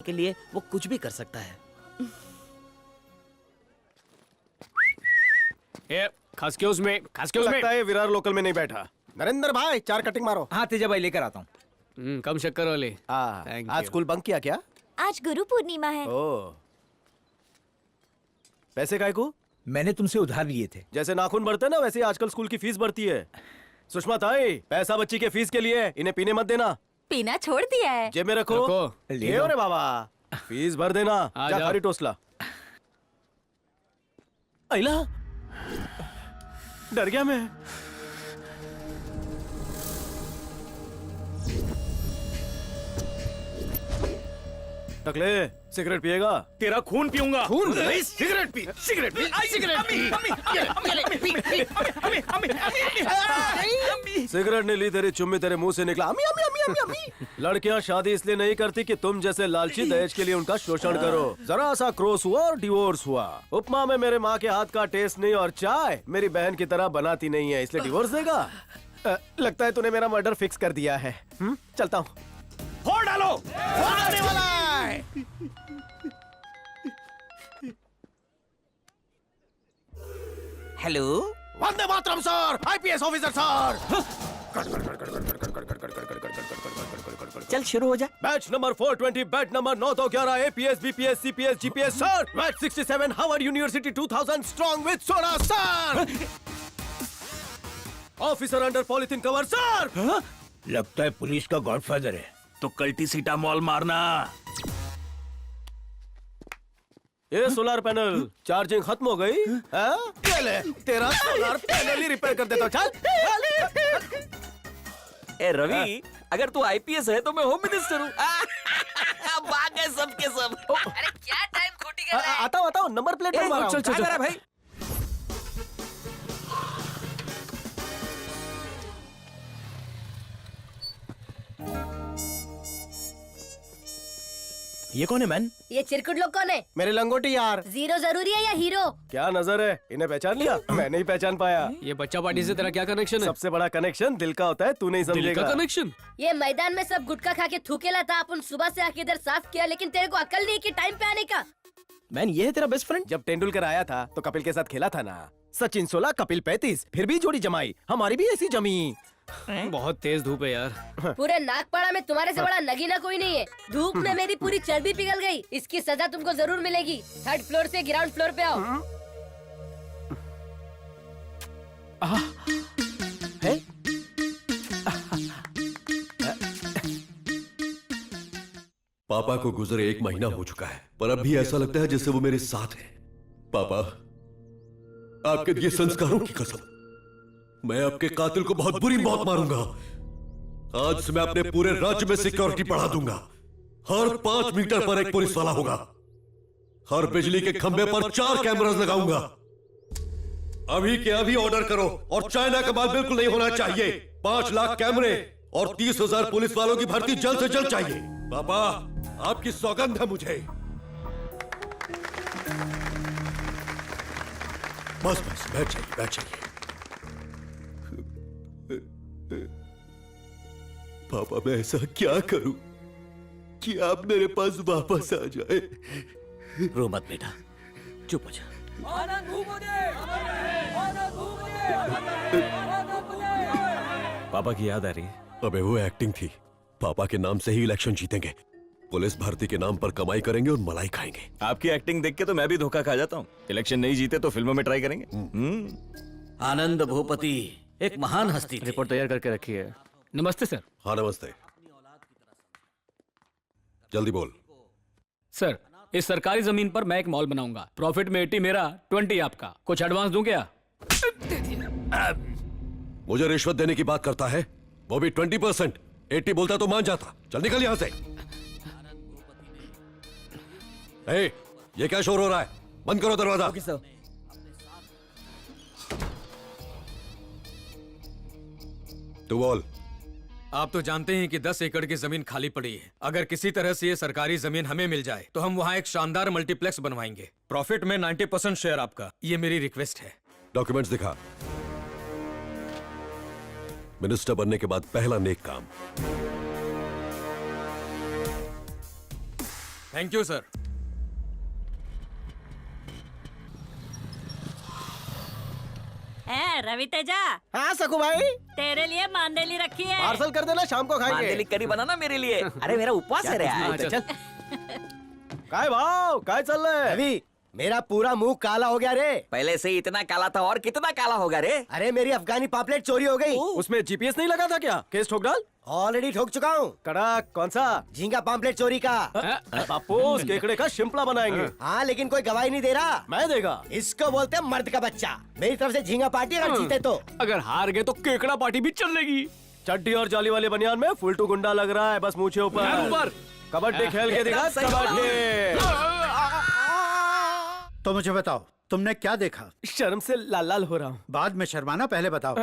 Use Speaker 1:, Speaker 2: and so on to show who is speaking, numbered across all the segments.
Speaker 1: के लिए वो कुछ भी कर सकता है।
Speaker 2: लगता है विरार लोकल में नहीं बैठा। नरेंद्र भाई 4 कटिंग मारो।
Speaker 3: हाँ तेजा भाई लेकर आता हूँ।
Speaker 4: कम शक्कर वाले।
Speaker 2: हाँ, आज स्कूल बंक किया क्या?
Speaker 5: आज गुरु पूर्णिमा है।
Speaker 2: ओ, पैसे काय को?
Speaker 3: मैंने तुमसे उधार लिए थे।
Speaker 2: जैसे नाखून बढ़ते ना वैसे आजकल स्कूल की फीस बढ़ती है। सुषमा ताई, पैसा बच्ची के फीस के लिए, इन्हें पीने मत देना।
Speaker 5: पीना छोड़ दिया है।
Speaker 2: जेब में रखो।
Speaker 3: ले लो।
Speaker 2: रे बाबा, फीस भर देना। जा खारी टोसला। अइला, डर गया मैं। टकले, सिगरेट पिएगा?
Speaker 4: तेरा खून पीऊंगा।
Speaker 2: खून नहीं, cigarette P, cigarette P, cigarette P. Cigarette ने ली तेरी चुम्मी तेरे मुंह से निकला। अम्मी अम्मी अम्मी अम्मी अम्मी। लड़कियां शादी इसलिए नहीं करती कि तुम जैसे लालची दहेज के लिए उनका शोषण करो। जरा सा क्रॉस हुआ और डिवोर्स हुआ। उपमा में मेरे माँ के हाथ का टेस्ट नहीं और चाय मेरी बहन की तरह बनाती नहीं है, इसलिए डिवोर्स देगा। लगता है तूने मेरा मर्डर फिक्स कर दिया है। चलता हूँ।
Speaker 4: फोड़ डालो।
Speaker 2: फोड़ने वाला है।
Speaker 1: Hello,
Speaker 2: Vande Mataram sir, IPS officer sir.
Speaker 1: चल शुरू हो जा।
Speaker 2: Batch number 420, batch number 9211, APS BPS CPS GPS sir. Batch 67, Harvard university 2000 strong with soda sir. Officer under polythene cover sir.
Speaker 3: लगता है पुलिस का गॉडफादर है।
Speaker 4: तो कल्टीसीटामोल मारना।
Speaker 2: ये सोलर पैनल चार्जिंग खत्म हो गई है? ये ले, तेरा सोलर पैनल ही रिपेयर कर देता हूं। चल।
Speaker 1: ए रवि, अगर तू आईपीएस है तो मैं होम मिनिस्टर हूँ। भाग गए सब के सब।
Speaker 5: अरे क्या टाइम खोटी कर रहा है?
Speaker 2: आता हूँ नंबर प्लेट बनवा रहा हूं।
Speaker 3: क्या कर रहा है भाई?
Speaker 1: ये कौन है मैन?
Speaker 5: ये चिरकुट लोग कौन है?
Speaker 2: मेरे लंगोटी यार।
Speaker 5: जीरो जरूरी है या हीरो?
Speaker 2: क्या नजर है, इन्हें पहचान लिया? मैं नहीं पहचान पाया।
Speaker 4: ये बच्चा पार्टी से तेरा क्या कनेक्शन है?
Speaker 2: सबसे बड़ा कनेक्शन दिल का होता है, तू नहीं
Speaker 4: दिल का
Speaker 2: समझेगा।
Speaker 4: कनेक्शन?
Speaker 5: ये मैदान में सब गुटखा खा के थूकेला था। अपन सुबह से आके इधर साफ किया, लेकिन तेरे को अकल नहीं कि टाइम पे आने का।
Speaker 1: मैन, ये है तेरा बेस्ट फ्रेंड?
Speaker 2: जब तेंदुलकर आया था तो कपिल के साथ खेला था ना। सचिन 16, कपिल 35, फिर भी जोड़ी जमाई। हमारी भी ऐसी जमी।
Speaker 4: बहुत तेज धूप है यार।
Speaker 5: पूरे नागपाड़ा में तुम्हारे से बड़ा नगीना कोई नहीं है। धूप में मेरी पूरी चर्बी पिघल गई। इसकी सजा तुमको जरूर मिलेगी। 3rd फ्लोर से ग्राउंड फ्लोर पे आओ।
Speaker 2: है?
Speaker 6: पापा को गुजरे 1 महीना हो चुका है, पर अब भी ऐसा लगता है जैसे वो मेरे साथ है। पापा, आपके दिए संस्कारों की कसम, मैं आपके कातिल को बहुत बुरी मौत मारूंगा। आज से मैं अपने पूरे राज्य में सिक्योरिटी बढ़ा दूंगा। हर 5 मीटर पर एक पुलिस वाला होगा। हर बिजली के खंभे पर 4 कैमरास लगाऊंगा। अभी के अभी ऑर्डर करो और चाइना का माल बिल्कुल नहीं होना चाहिए। 5 लाख कैमरे और 30,000 पुलिस वालों की भर्ती जल्द से जल्द चाहिए। पापा, आपकी सौगंध है मुझे। बस बस, बैठ जाइए, बैठ जाइए। पापा, मैं ऐसा क्या करूं कि आप मेरे पास वापस आ जाए?
Speaker 1: रो मत बेटा, चुप हो जा।
Speaker 4: पापा की याद आ रही है?
Speaker 6: अबे वो एक्टिंग थी। पापा के नाम से ही इलेक्शन जीतेंगे, पुलिस भर्ती के नाम पर कमाई करेंगे और मलाई खाएंगे।
Speaker 7: आपकी एक्टिंग देख के तो मैं भी धोखा खा जाता हूँ। इलेक्शन नहीं जीते तो फिल्मों में ट्राई करेंगे।
Speaker 1: आनंद भूपति एक महान हस्ती थी।
Speaker 4: रिपोर्ट तैयार करके रखी है। नमस्ते सर।
Speaker 6: हाँ नमस्ते, जल्दी बोल।
Speaker 4: सर, इस सरकारी जमीन पर मैं एक मॉल बनाऊंगा। प्रॉफिट में 80 मेरा, 20 आपका। कुछ एडवांस दूं क्या?
Speaker 6: मुझे रिश्वत देने की बात करता है, वो भी 20%। 80 बोलता तो मान जाता। चल निकल यहां से। ए, ये क्या शोर हो रहा है? बंद करो दरवाजा। तू बोल।
Speaker 8: आप तो जानते हैं कि 10 एकड़ की जमीन खाली पड़ी है। अगर किसी तरह से ये सरकारी जमीन हमें मिल जाए तो हम वहां एक शानदार मल्टीप्लेक्स बनवाएंगे। प्रॉफिट में 90% शेयर आपका। ये मेरी रिक्वेस्ट है।
Speaker 6: डॉक्यूमेंट्स दिखा। मिनिस्टर बनने के बाद पहला नेक काम।
Speaker 8: Thank you sir.
Speaker 9: Ravi Teja,
Speaker 2: हाँ सकू भाई,
Speaker 9: तेरे लिए मांदेली रखी है।
Speaker 2: पार्सल कर देना, शाम को खाएंगे।
Speaker 1: मांदेली करी बनाना मेरे लिए। अरे मेरा उपवास है रे आज।
Speaker 2: चल। काय भाव, काय चल रहा है?
Speaker 10: रवि, मेरा पूरा मुंह काला हो गया रे।
Speaker 1: पहले से ही इतना काला था और कितना काला होगा रे।
Speaker 10: अरे मेरी अफगानी पापलेट चोरी हो गई।
Speaker 2: उसमें जीपीएस नहीं लगा था क्या? केस ठोक डाल।
Speaker 10: ऑलरेडी ठोक चुका हूँ।
Speaker 2: कड़क, कौन सा?
Speaker 10: झींगा पापलेट चोरी का।
Speaker 2: पापोस केकड़े का शिंपला बनाएंगे।
Speaker 10: हाँ, लेकिन कोई गवाही नहीं दे रहा।
Speaker 2: मैं देगा।
Speaker 10: इसको बोलते हैं मर्द का बच्चा। मेरी तरफ से झींगा पार्टी अगर जीते तो।
Speaker 4: अगर हार गए तो केकड़ा पार्टी भी चलेगी।
Speaker 2: चड्डी और जाली वाले बनियान में फुलटू गुंडा लग रहा है, बस मूछे ऊपर। कबड्डी खेल के दिखा, कबड्डी।
Speaker 11: तो मुझे बताओ, तुमने क्या देखा?
Speaker 2: शर्म से लाल लाल हो रहा हूँ।
Speaker 11: बाद में शर्माना, पहले बताओ।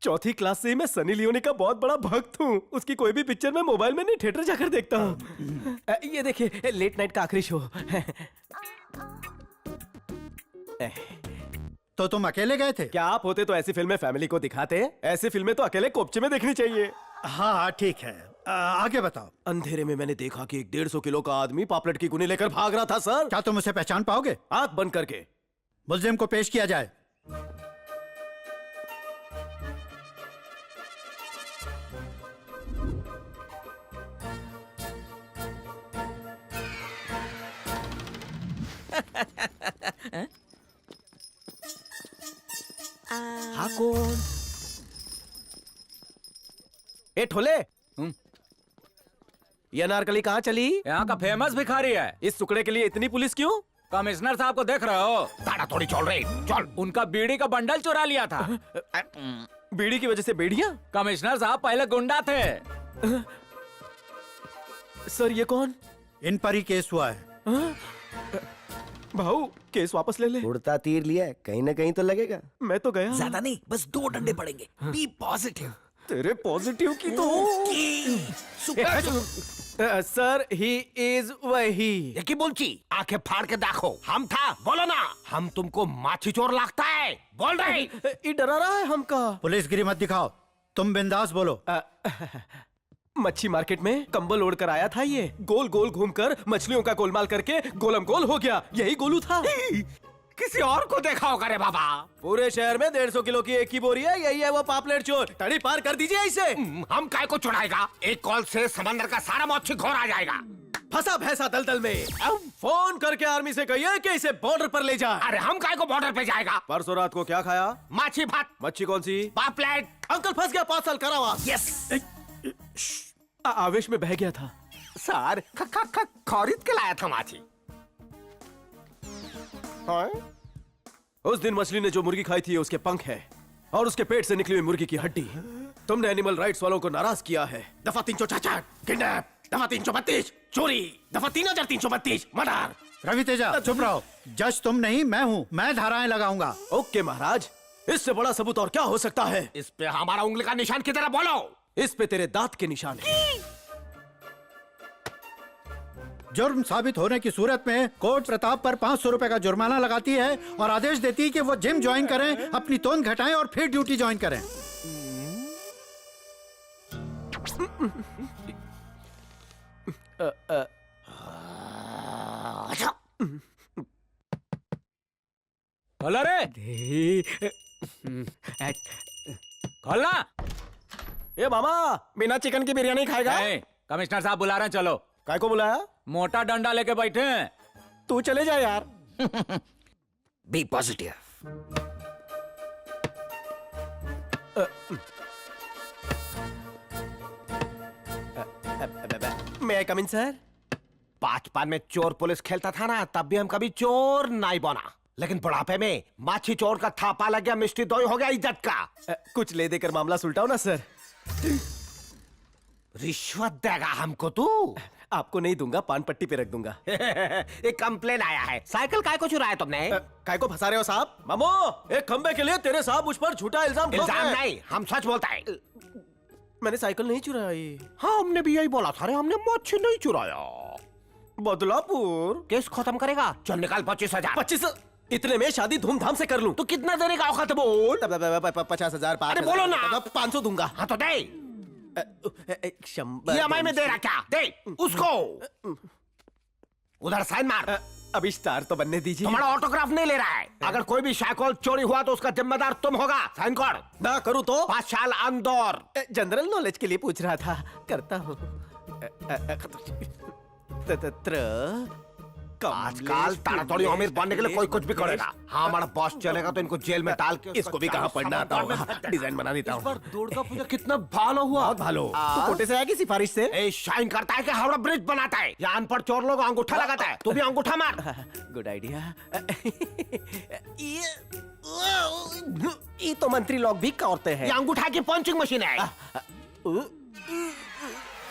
Speaker 2: चौथी क्लास से ही मैं सनी लियोनी का बहुत बड़ा भक्त हूँ। उसकी कोई भी पिक्चर मैं मोबाइल में नहीं, थिएटर जाकर देखता हूँ। ये देखिए, लेट नाइट का आखिरी शो।
Speaker 11: तो तुम अकेले गए थे?
Speaker 2: क्या आप होते तो ऐसी फिल्में फैमिली को दिखाते? ऐसी फिल्में तो अकेले कोपचे में देखनी चाहिए।
Speaker 11: हाँ हाँ, ठीक है। आगे बताओ।
Speaker 2: अंधेरे में मैंने देखा कि एक 150 किलो का आदमी पापलेट की गुनी लेकर भाग रहा था सर।
Speaker 11: क्या तुम उसे पहचान पाओगे?
Speaker 2: आंख बंद करके।
Speaker 11: मुलजिम को पेश किया जाए।
Speaker 10: हाँ कौन?
Speaker 2: ए ठोले, ये अनारकली कहाँ चली?
Speaker 8: यहाँ का फेमस भिखारी है।
Speaker 2: इस टुकड़े के लिए इतनी पुलिस क्यों?
Speaker 8: कमिश्नर साहब को देख रहे हो?
Speaker 3: दाड़ा थोड़ी चल रही, चल।
Speaker 8: उनका बीड़ी का बंडल चुरा लिया था।
Speaker 2: बीड़ी की वजह से बेड़ियां?
Speaker 8: कमिश्नर साहब पहले गुंडा थे।
Speaker 2: सर ये कौन?
Speaker 11: इन पर ही केस हुआ है।
Speaker 2: भाऊ केस वापस ले ले।
Speaker 10: उड़ता तीर लिया है, कहीं ना कहीं तो लगेगा।
Speaker 2: मैं तो गया।
Speaker 1: ज्यादा नहीं, बस 2 डंडे पड़ेंगे। B positive.
Speaker 2: तेरे पॉजिटिव की तो सर ही इज वही।
Speaker 3: की बोलची, आंखें फाड़ के देखो। हम था, बोलो ना। हम तुमको माछी चोर लगता है, बोल रहे।
Speaker 2: ये डरा रहा है हमका।
Speaker 11: पुलिसगिरी मत दिखाओ, तुम बिंदास बोलो।
Speaker 2: मच्छी मार्केट में कंबल ओढ़ कर आया था ये। गोल गोल घूमकर मछलियों का गोलमाल करके गोलम गोल हो गया। यही गोलू था।
Speaker 3: किसी और को देखा होगा रे बाबा।
Speaker 2: पूरे शहर में 150 किलो की एक ही बोरी है, यही है वो पापलेट चोर। तड़ी पार कर दीजिए इसे।
Speaker 3: हम काय को चुराएगा? एक कॉल से समंदर का सारा मच्छी घोर आ जाएगा।
Speaker 2: फंसा भैंसा दलदल में। अब फोन करके आर्मी से कहिए कि इसे बॉर्डर पर ले जाए।
Speaker 3: अरे हम काय को बॉर्डर पे जाएगा?
Speaker 2: परसों रात को क्या खाया?
Speaker 3: माछी भात।
Speaker 2: मच्छी कौन सी?
Speaker 3: पापलेट।
Speaker 2: अंकल फंस गया 5 साल कारावास।
Speaker 3: यस।
Speaker 2: आवेश में बह गया था।
Speaker 3: सर खरीद के लाया था माछी।
Speaker 2: उस दिन मछली ने जो मुर्गी खाई थी उसके पंख है और उसके पेट से निकली हुई मुर्गी की हड्डी। तुमने एनिमल राइट्स वालों को नाराज किया है। दफा 366 किडनैप, दफा 332 चोरी, दफा 3332 मर्डर।
Speaker 11: रवि तेजा चुप रहो। जज तुम नहीं, मैं हूँ। मैं धाराएं लगाऊंगा।
Speaker 2: ओके महाराज, इससे बड़ा सबूत और क्या हो सकता है?
Speaker 3: इस पे हमारा उंगली का निशान की तरह बोलो।
Speaker 2: इस पे तेरे दांत के निशान है।
Speaker 11: जुर्म साबित होने की सूरत में कोर्ट प्रताप पर 500 रुपए का जुर्माना लगाती है और आदेश देती है कि वो जिम ज्वाइन करें, अपनी तोंद घटाएं और फिर ड्यूटी ज्वाइन करें।
Speaker 8: खोला रे, खोलना।
Speaker 2: ये मामा, बिना चिकन की बिरयानी खाएगा?
Speaker 8: कमिश्नर साहब बुला रहे हैं, चलो।
Speaker 2: काय को बुलाया?
Speaker 8: मोटा डंडा लेके बैठे हैं।
Speaker 2: तू चले जा यार।
Speaker 1: Be positive.
Speaker 2: मैं आई कम इन सर?
Speaker 3: बचपन में चोर पुलिस खेलता था ना, तब भी हम कभी चोर नहीं बना। लेकिन बुढ़ापे में माछी चोर का थापा लग गया, मिस्ट्री दोई हो गया इज्जत का।
Speaker 2: कुछ ले देकर मामला सुलटाओ ना सर।
Speaker 3: रिश्वत देगा हमको तू?
Speaker 2: आपको नहीं दूंगा, पान पट्टी पे रख दूंगा।
Speaker 3: एक कंप्लेन आया है। साइकिल काय को चुराया तुमने?
Speaker 2: काय को फंसा रहे हो साहब? मामो, एक खंबे के लिए तेरे साहब मुझ पर झूठा इल्जाम ठोक रहे हैं।
Speaker 3: नहीं, हम सच बोलता है।
Speaker 2: मैंने साइकिल नहीं चुराई।
Speaker 3: हाँ, हमने भी यही बोला था रे, हमने मच्छी नहीं चुराया।
Speaker 2: बदलापुर
Speaker 3: केस खत्म करेगा? चल निकाल 25,000।
Speaker 2: 25? इतने में शादी धूमधाम से कर लूं
Speaker 3: तो कितना देने का औकात है बोल?
Speaker 2: 50,000।
Speaker 3: अरे बोलो ना।
Speaker 2: 500 दूंगा।
Speaker 3: हाँ तो दे।
Speaker 2: 100
Speaker 3: EMI में दे रहा क्या? दे उसको। उधर साइन मार।
Speaker 2: अभी स्टार तो बनने दीजिए।
Speaker 3: तुम्हारा ऑटोग्राफ नहीं ले रहा है। अगर कोई भी साइकिल चोरी हुआ तो उसका जिम्मेदार तुम होगा। साइन कर।
Speaker 2: ना करूँ तो
Speaker 3: 5 साल अंदर।
Speaker 2: जनरल नॉलेज के लिए पूछ रहा था, करता हूँ।
Speaker 3: आजकल ताड़ातोड़ी अमीर बनने के लिए कोई कुछ भी करेगा। हाँ, हमारा बॉस चलेगा तो इनको जेल में डाल के
Speaker 2: इसको भी कहाँ पढ़ना आता होगा। डिजाइन बना देता हूँ।
Speaker 3: दुर्गा पूजा कितना भालो हुआ।
Speaker 2: बहुत भालो। तो कोटे से आएगी सिफारिश से।
Speaker 3: ए, शाइन करता है कि हावड़ा ब्रिज बनाता है। यहाँ अनपढ़ चोर लोग अंगूठा लगाता है। तू भी अंगूठा मार।
Speaker 2: Good idea. ये तो मंत्री लोग भी करते हैं।
Speaker 3: ये अंगूठा की पंचिंग मशीन है।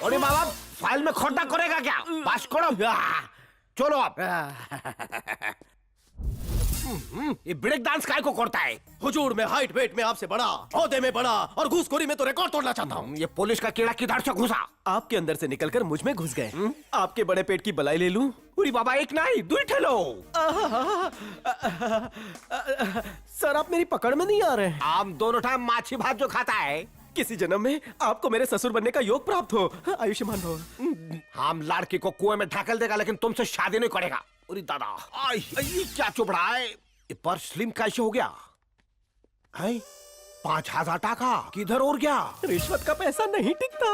Speaker 3: अरे बाबा, फाइल में खोटा करेगा क्या? पास करो। चलो आप। ये ब्रेक डांस काय को करता है?
Speaker 2: हुजूर, मैं हाइट वेट में आपसे बड़ा, ओहदे में बड़ा और घूसखोरी में तो रिकॉर्ड तोड़ना चाहता हूँ।
Speaker 3: ये पुलिस का कीड़ा किधर से घुसा?
Speaker 2: आपके अंदर से निकलकर मुझ में घुस गए। आपके बड़े पेट की बलाई ले लूं?
Speaker 3: पूरी बाबा, एक नहीं 2 ठेलो।
Speaker 2: सर, आप मेरी पकड़ में नहीं आ रहे हैं।
Speaker 3: आम दोनों टाइम माछी भात जो खाता है।
Speaker 2: किसी जन्म में आपको मेरे ससुर बनने का योग प्राप्त हो। आयुष्मान भव।
Speaker 3: हम लड़की को कुएं में ढकेल देगा लेकिन तुमसे शादी नहीं करेगा। अरे दादा, ये क्या चुप रहा है? ये पर्स स्लिम कैसे हो गया है? 5000 टाका किधर और गया?
Speaker 2: रिश्वत का पैसा नहीं टिकता।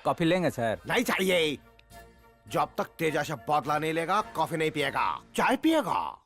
Speaker 7: कॉफी लेंगे सर?
Speaker 3: नहीं चाहिए। जब तक तेजा से बदला नहीं लेगा कॉफी नहीं पिएगा। चाय पिएगा।